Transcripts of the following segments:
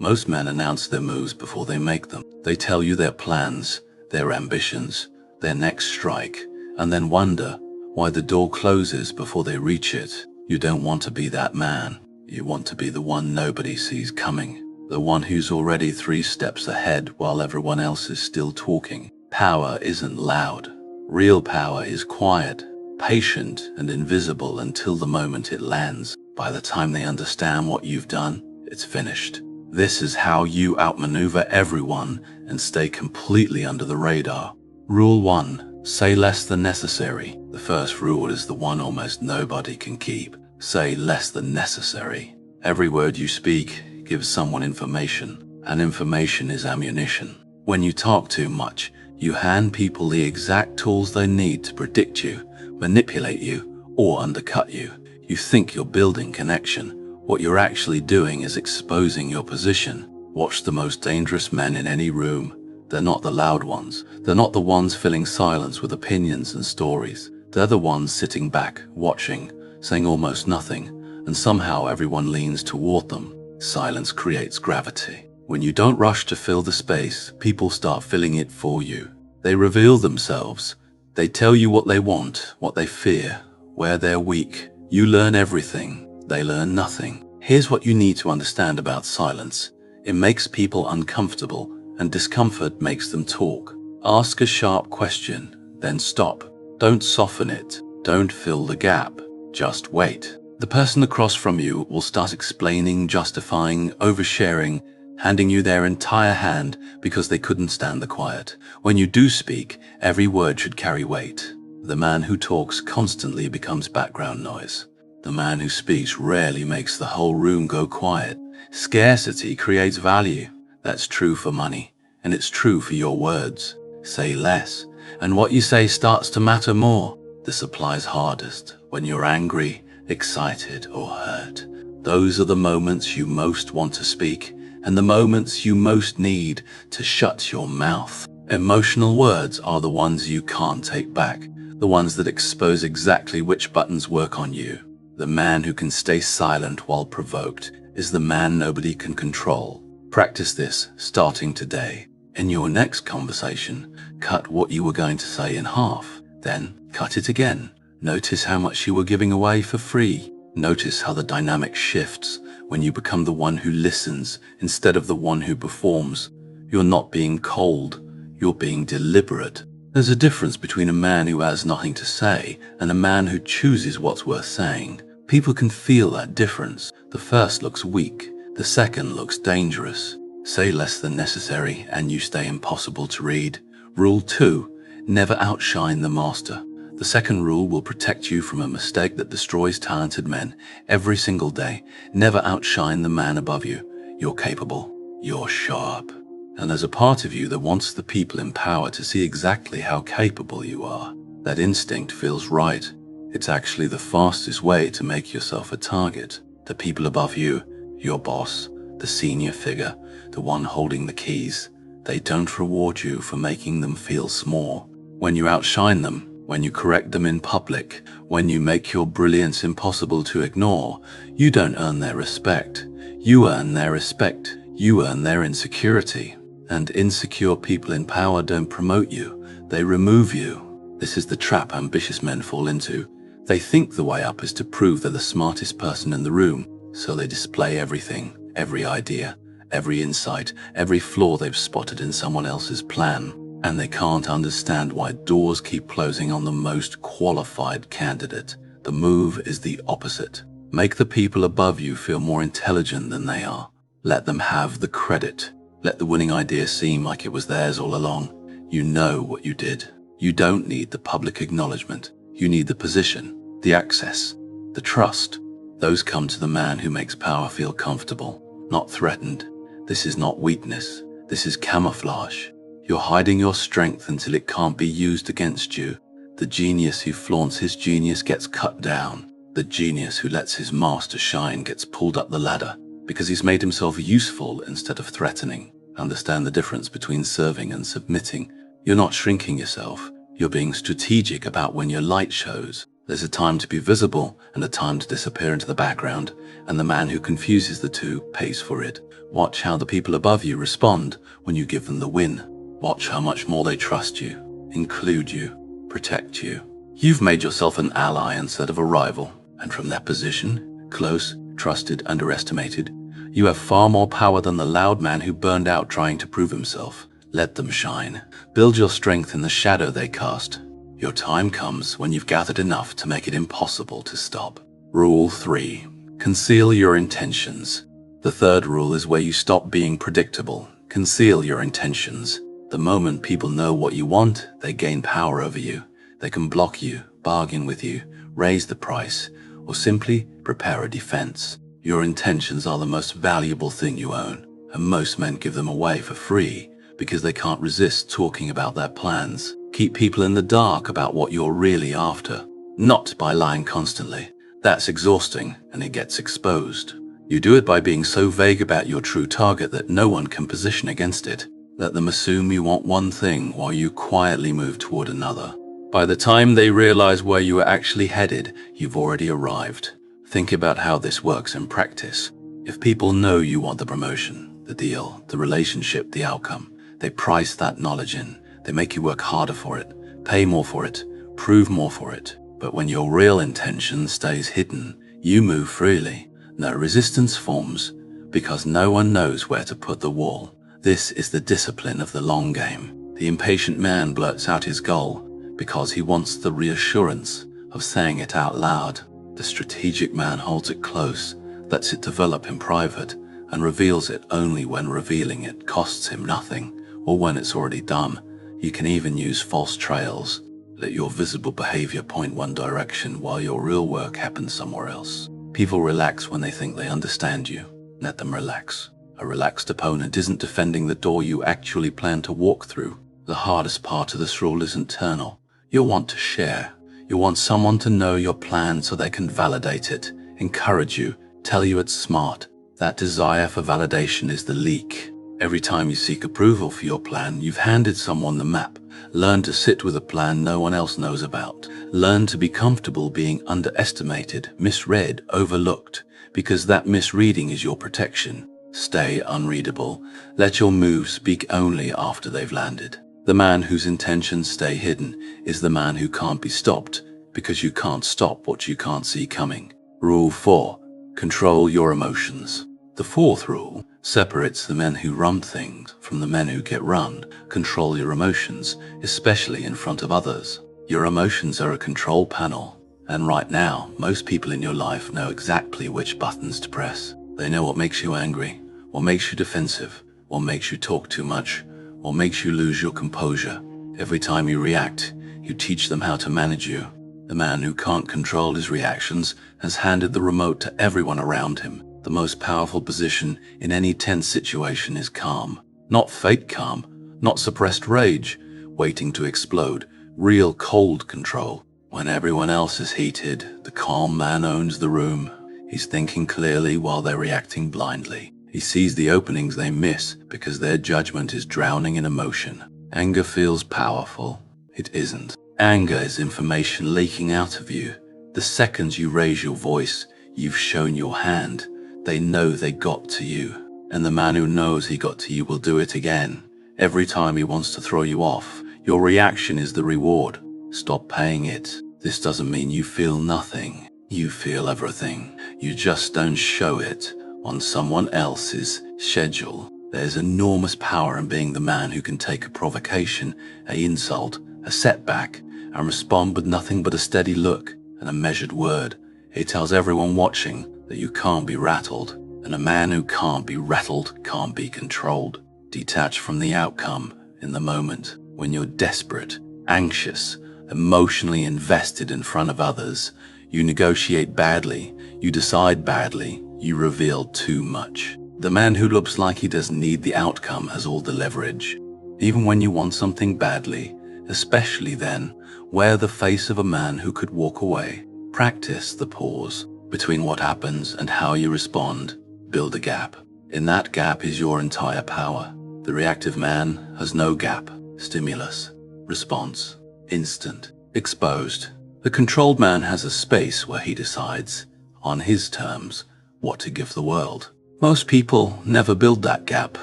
Most men announce their moves before they make them. They tell you their plans, their ambitions, their next strike, and then wonder why the door closes before they reach it. You don't want to be that man. You want to be the one nobody sees coming, the one who's already 3 steps ahead while everyone else is still talking. Power isn't loud. Real power is quiet, patient, and invisible until the moment it lands. By the time they understand what you've done, it's finished. This is how you outmaneuver everyone and stay completely under the radar. Rule 1. Say less than necessary. The first rule is the one almost nobody can keep. Say less than necessary. Every word you speak gives someone information, and information is ammunition. When you talk too much, you hand people the exact tools they need to predict you, manipulate you, or undercut you. You think you're building connection. What you're actually doing is exposing your position. Watch the most dangerous men in any room. They're not the loud ones. They're not the ones filling silence with opinions and stories. They're the ones sitting back, watching, saying almost nothing, and somehow everyone leans toward them. Silence creates gravity. When you don't rush to fill the space, people start filling it for you. They reveal themselves. They tell you what they want, what they fear, where they're weak. You learn everything. They learn nothing. Here's what you need to understand about silence. It makes people uncomfortable, and discomfort makes them talk. Ask a sharp question, then stop. Don't soften it. Don't fill the gap. Just wait. The person across from you will start explaining, justifying, oversharing, handing you their entire hand because they couldn't stand the quiet. When you do speak, every word should carry weight. The man who talks constantly becomes background noise. The man who speaks rarely makes the whole room go quiet. Scarcity creates value. That's true for money, and it's true for your words. Say less, and what you say starts to matter more. This applies hardest when you're angry, excited, or hurt. Those are the moments you most want to speak, and the moments you most need to shut your mouth. Emotional words are the ones you can't take back, the ones that expose exactly which buttons work on you. The man who can stay silent while provoked is the man nobody can control. Practice this starting today. In your next conversation, cut what you were going to say in half, then cut it again. Notice how much you were giving away for free. Notice how the dynamic shifts when you become the one who listens instead of the one who performs. You're not being cold, you're being deliberate. There's a difference between a man who has nothing to say and a man who chooses what's worth saying. People can feel that difference. The first looks weak, the second looks dangerous. Say less than necessary and you stay impossible to read. Rule 2. Never outshine the master. The second rule will protect you from a mistake that destroys talented men every single day. Never outshine the man above you. You're capable. You're sharp. And there's a part of you that wants the people in power to see exactly how capable you are. That instinct feels right. It's actually the fastest way to make yourself a target. The people above you, your boss, the senior figure, the one holding the keys, they don't reward you for making them feel small. When you outshine them, when you correct them in public, when you make your brilliance impossible to ignore, you don't earn their respect. You earn their respect. You earn their insecurity. And insecure people in power don't promote you, they remove you. This is the trap ambitious men fall into. They think the way up is to prove they're the smartest person in the room, so they display everything, every idea, every insight, every flaw they've spotted in someone else's plan. And they can't understand why doors keep closing on the most qualified candidate. The move is the opposite. Make the people above you feel more intelligent than they are. Let them have the credit. Let the winning idea seem like it was theirs all along. You know what you did. You don't need the public acknowledgement. You need the position, the access, the trust. Those come to the man who makes power feel comfortable, not threatened. This is not weakness. This is camouflage. You're hiding your strength until it can't be used against you. The genius who flaunts his genius gets cut down. The genius who lets his master shine gets pulled up the ladder because he's made himself useful instead of threatening. Understand the difference between serving and submitting. You're not shrinking yourself. You're being strategic about when your light shows. There's a time to be visible and a time to disappear into the background, and the man who confuses the two pays for it. Watch how the people above you respond when you give them the win. Watch how much more they trust you, include you, protect you. You've made yourself an ally instead of a rival, and from that position, close, trusted, underestimated, you have far more power than the loud man who burned out trying to prove himself. Let them shine. Build your strength in the shadow they cast. Your time comes when you've gathered enough to make it impossible to stop. Rule 3. Conceal your intentions. The third rule is where you stop being predictable. Conceal your intentions. The moment people know what you want, they gain power over you. They can block you, bargain with you, raise the price, or simply prepare a defense. Your intentions are the most valuable thing you own, and most men give them away for free because they can't resist talking about their plans. Keep people in the dark about what you're really after, not by lying constantly. That's exhausting, and it gets exposed. You do it by being so vague about your true target that no one can position against it. Let them assume you want one thing while you quietly move toward another. By the time they realize where you are actually headed, you've already arrived. Think about how this works in practice. If people know you want the promotion, the deal, the relationship, the outcome, they price that knowledge in. They make you work harder for it, pay more for it, prove more for it. But when your real intention stays hidden, you move freely. No resistance forms, because no one knows where to put the wall. This is the discipline of the long game. The impatient man blurts out his goal because he wants the reassurance of saying it out loud. The strategic man holds it close, lets it develop in private, and reveals it only when revealing it costs him nothing, or when it's already done. You can even use false trails. Let your visible behavior point one direction while your real work happens somewhere else. People relax when they think they understand you. Let them relax. A relaxed opponent isn't defending the door you actually plan to walk through. The hardest part of this rule is internal. You'll want to share. You want someone to know your plan so they can validate it, encourage you, tell you it's smart. That desire for validation is the leak. Every time you seek approval for your plan, you've handed someone the map. Learn to sit with a plan no one else knows about. Learn to be comfortable being underestimated, misread, overlooked, because that misreading is your protection. Stay unreadable. Let your moves speak only after they've landed. The man whose intentions stay hidden is the man who can't be stopped, because you can't stop what you can't see coming. Rule 4. Control your emotions. The fourth rule separates the men who run things from the men who get run. Control your emotions, especially in front of others. Your emotions are a control panel, and right now, most people in your life know exactly which buttons to press. They know what makes you angry, what makes you defensive, what makes you talk too much, what makes you lose your composure. Every time you react, you teach them how to manage you. The man who can't control his reactions has handed the remote to everyone around him. The most powerful position in any tense situation is calm. Not fake calm, not suppressed rage, waiting to explode. Real cold control. When everyone else is heated, the calm man owns the room. He's thinking clearly while they're reacting blindly. He sees the openings they miss because their judgment is drowning in emotion. Anger feels powerful. It isn't. Anger is information leaking out of you. The second you raise your voice, you've shown your hand. They know they got to you. And the man who knows he got to you will do it again. Every time he wants to throw you off, your reaction is the reward. Stop paying it. This doesn't mean you feel nothing. You feel everything. You just don't show it on someone else's schedule. There's enormous power in being the man who can take a provocation, an insult, a setback, and respond with nothing but a steady look and a measured word. It tells everyone watching that you can't be rattled, and a man who can't be rattled can't be controlled. Detach from the outcome in the moment when you're desperate, anxious, emotionally invested in front of others. You negotiate badly, you decide badly, you reveal too much. The man who looks like he doesn't need the outcome has all the leverage. Even when you want something badly, especially then, wear the face of a man who could walk away. Practice the pause between what happens and how you respond. Build a gap. In that gap is your entire power. The reactive man has no gap. Stimulus, response, instant, exposed. The controlled man has a space where he decides, on his terms, what to give the world. Most people never build that gap.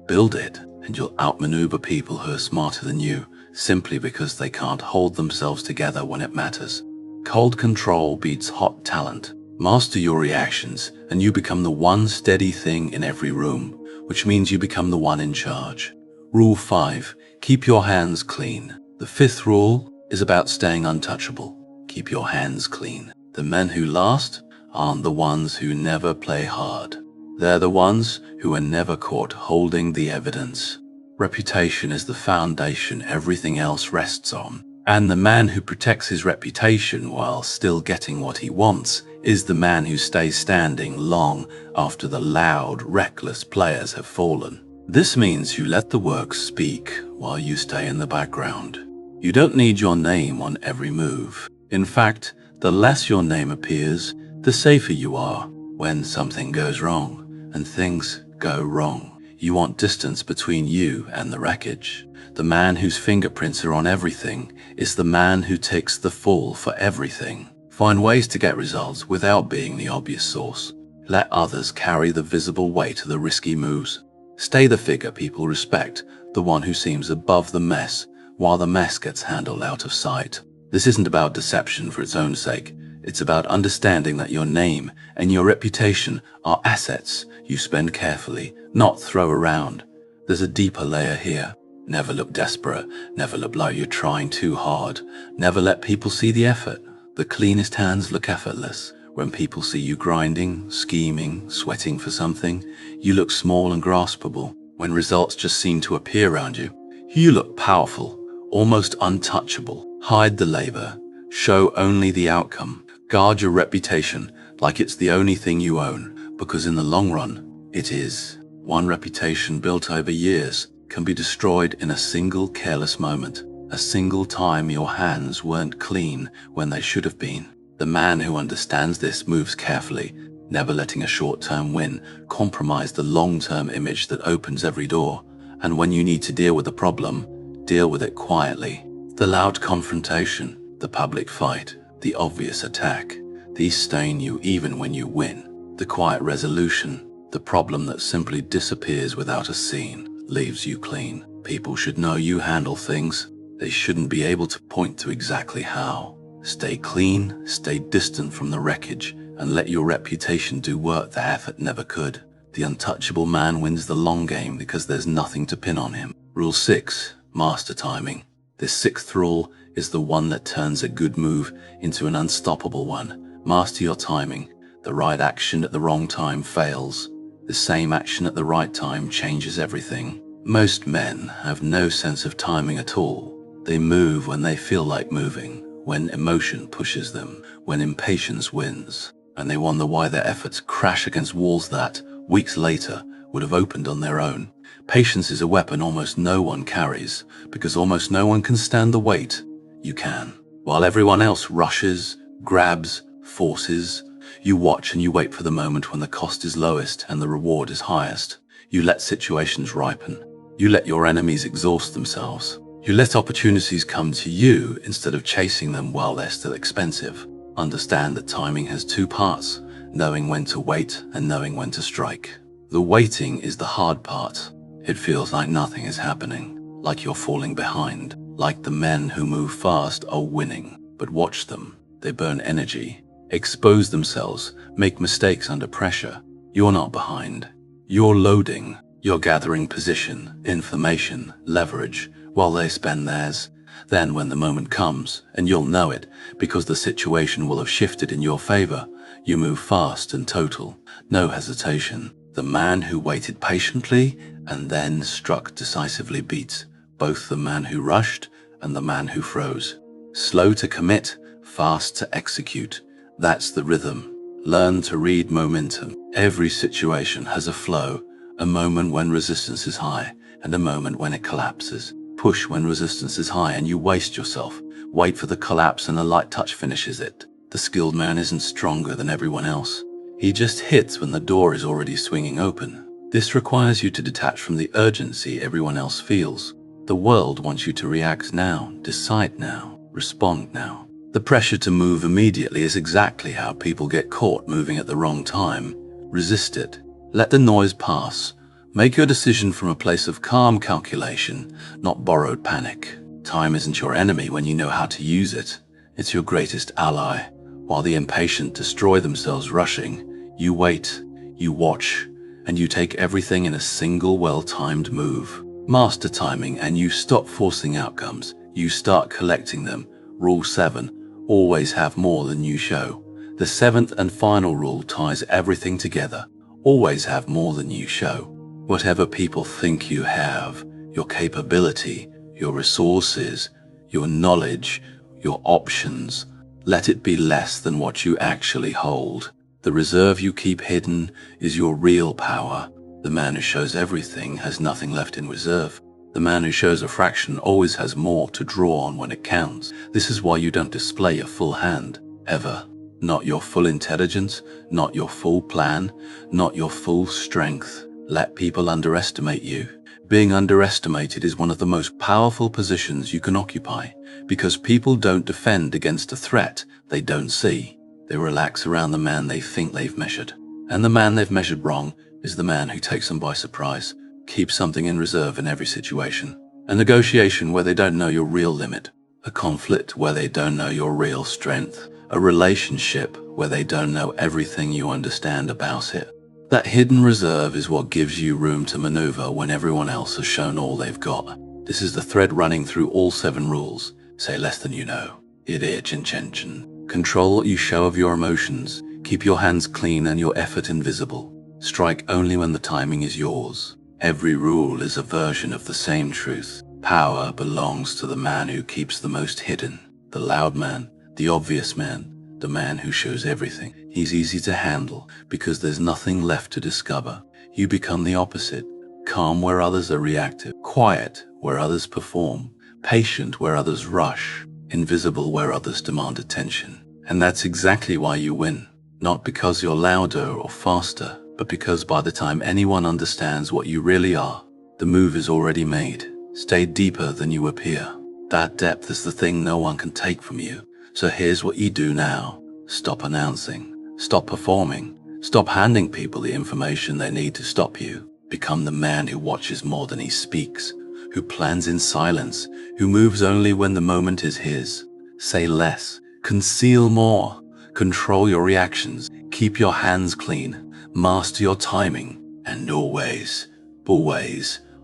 Build it, and you'll outmaneuver people who are smarter than you, simply because they can't hold themselves together when it matters. Cold control beats hot talent. Master your reactions, and you become the one steady thing in every room, which means you become the one in charge. Rule 5. Keep your hands clean. The 5th rule is about staying untouchable. Keep your hands clean. The men who last aren't the ones who never play hard. They're the ones who are never caught holding the evidence. Reputation is the foundation everything else rests on. And the man who protects his reputation while still getting what he wants is the man who stays standing long after the loud, reckless players have fallen. This means you let the work speak while you stay in the background. You don't need your name on every move. In fact, the less your name appears, the safer you are when something goes wrong. And things go wrong. You want distance between you and the wreckage. The man whose fingerprints are on everything is the man who takes the fall for everything. Find ways to get results without being the obvious source. Let others carry the visible weight of the risky moves. Stay the figure people respect, the one who seems above the mess, while the mess gets handled out of sight. This isn't about deception for its own sake. It's about understanding that your name and your reputation are assets you spend carefully, not throw around. There's a deeper layer here. Never look desperate, never look like you're trying too hard, never let people see the effort. The cleanest hands look effortless. When people see you grinding, scheming, sweating for something, you look small and graspable. When results just seem to appear around you, you look powerful, almost untouchable. Hide the labor, show only the outcome. Guard your reputation like it's the only thing you own, because in the long run, it is. One reputation built over years can be destroyed in a single careless moment, a single time your hands weren't clean when they should have been. The man who understands this moves carefully, never letting a short-term win compromise the long-term image that opens every door. And when you need to deal with the problem, deal with it quietly. The loud confrontation, the public fight, the obvious attack, these stain you even when you win. The quiet resolution, the problem that simply disappears without a scene, leaves you clean. People should know you handle things. They shouldn't be able to point to exactly how. Stay clean, stay distant from the wreckage, and let your reputation do work the effort never could. The untouchable man wins the long game because there's nothing to pin on him. Rule 6. Master timing. This 6th rule is the one that turns a good move into an unstoppable one. Master your timing. The right action at the wrong time fails. The same action at the right time changes everything. Most men have no sense of timing at all. They move when they feel like moving, when emotion pushes them, when impatience wins, and they wonder why their efforts crash against walls that, weeks later, would have opened on their own. Patience is a weapon almost no one carries, because almost no one can stand the weight. You can. While everyone else rushes, grabs, forces, you watch and you wait for the moment when the cost is lowest and the reward is highest. You let situations ripen. You let your enemies exhaust themselves. You let opportunities come to you instead of chasing them while they're still expensive. Understand that timing has 2 parts, knowing when to wait and knowing when to strike. The waiting is the hard part. It feels like nothing is happening, like you're falling behind, like the men who move fast are winning. But watch them. They burn energy, expose themselves, make mistakes under pressure. You're not behind. You're loading. You're gathering position, information, leverage, while they spend theirs. Then when the moment comes, and you'll know it, because the situation will have shifted in your favor, you move fast and total, no hesitation. The man who waited patiently and then struck decisively beats both the man who rushed and the man who froze. Slow to commit, fast to execute. That's the rhythm. Learn to read momentum. Every situation has a flow, a moment when resistance is high and a moment when it collapses. Push when resistance is high and you waste yourself. Wait for the collapse and a light touch finishes it. The skilled man isn't stronger than everyone else. He just hits when the door is already swinging open. This requires you to detach from the urgency everyone else feels. The world wants you to react now, decide now, respond now. The pressure to move immediately is exactly how people get caught moving at the wrong time. Resist it. Let the noise pass. Make your decision from a place of calm calculation, not borrowed panic. Time isn't your enemy when you know how to use it. It's your greatest ally. While the impatient destroy themselves rushing, you wait, you watch, and you take everything in a single well-timed move. Master timing and you stop forcing outcomes. You start collecting them. Rule 7. Always have more than you show. The 7th and final rule ties everything together. Always have more than you show. Whatever people think you have, your capability, your resources, your knowledge, your options, let it be less than what you actually hold. The reserve you keep hidden is your real power. The man who shows everything has nothing left in reserve. The man who shows a fraction always has more to draw on when it counts. This is why you don't display a full hand, ever. Not your full intelligence, not your full plan, not your full strength. Let people underestimate you. Being underestimated is one of the most powerful positions you can occupy, because people don't defend against a threat they don't see. They relax around the man they think they've measured. And the man they've measured wrong is the man who takes them by surprise. Keep something in reserve in every situation. A negotiation where they don't know your real limit. A conflict where they don't know your real strength. A relationship where they don't know everything you understand about it. That hidden reserve is what gives you room to maneuver when everyone else has shown all they've got. This is the thread running through all 7 rules. Say less than you know. Chin. Control what you show of your emotions. Keep your hands clean and your effort invisible. Strike only when the timing is yours. Every rule is a version of the same truth. Power belongs to the man who keeps the most hidden. The loud man, the obvious man, the man who shows everything. He's easy to handle because there's nothing left to discover. You become the opposite. Calm where others are reactive. Quiet where others perform. Patient where others rush. Invisible where others demand attention. And that's exactly why you win. Not because you're louder or faster, but because by the time anyone understands what you really are, the move is already made. Stay deeper than you appear. That depth is the thing no one can take from you. So here's what you do now. Stop announcing. Stop performing. Stop handing people the information they need to stop you. Become the man who watches more than he speaks, who plans in silence, who moves only when the moment is his. Say less. Conceal more. Control your reactions. Keep your hands clean. Master your timing. And always,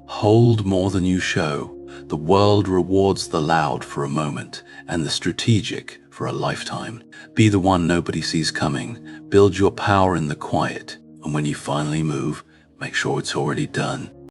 hold more than you show. The world rewards the loud for a moment and the strategic for a lifetime. Be the one nobody sees coming. Build your power in the quiet. And when you finally move, make sure it's already done.